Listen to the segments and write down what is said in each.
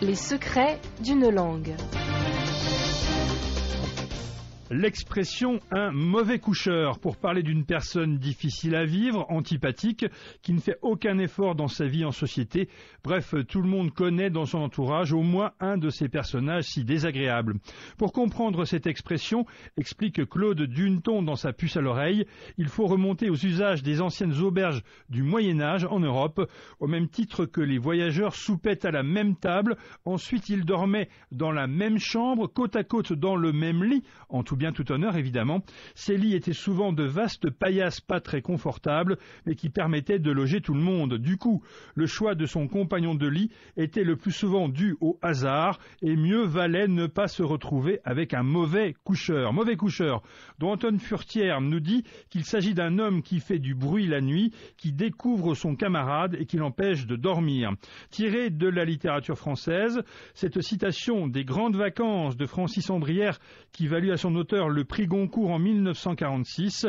Les secrets d'une langue. L'expression « un mauvais coucheur » pour parler d'une personne difficile à vivre, antipathique, qui ne fait aucun effort dans sa vie en société. Bref, tout le monde connaît dans son entourage au moins un de ces personnages si désagréables. Pour comprendre cette expression, explique Claude Duneton dans sa puce à l'oreille, il faut remonter aux usages des anciennes auberges du Moyen-Âge en Europe, au même titre que les voyageurs soupaient à la même table, ensuite ils dormaient dans la même chambre, côte à côte dans le même lit, en tout bien tout honneur évidemment. Ces lits étaient souvent de vastes paillasses pas très confortables, mais qui permettaient de loger tout le monde. Du coup, le choix de son compagnon de lit était le plus souvent dû au hasard, et mieux valait ne pas se retrouver avec un mauvais coucheur. Mauvais coucheur, dont Anton Furtière nous dit qu'il s'agit d'un homme qui fait du bruit la nuit, qui découvre son camarade et qui l'empêche de dormir. Tiré de la littérature française, cette citation des Grandes Vacances de Francis Andrière, qui valut à son auteur le prix Goncourt en 1946.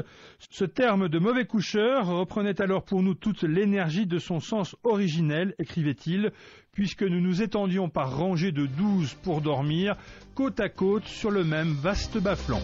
Ce terme de mauvais coucheur reprenait alors pour nous toute l'énergie de son sens originel, écrivait-il, puisque nous nous étendions par rangées de 12 pour dormir, côte à côte sur le même vaste bas-flanc.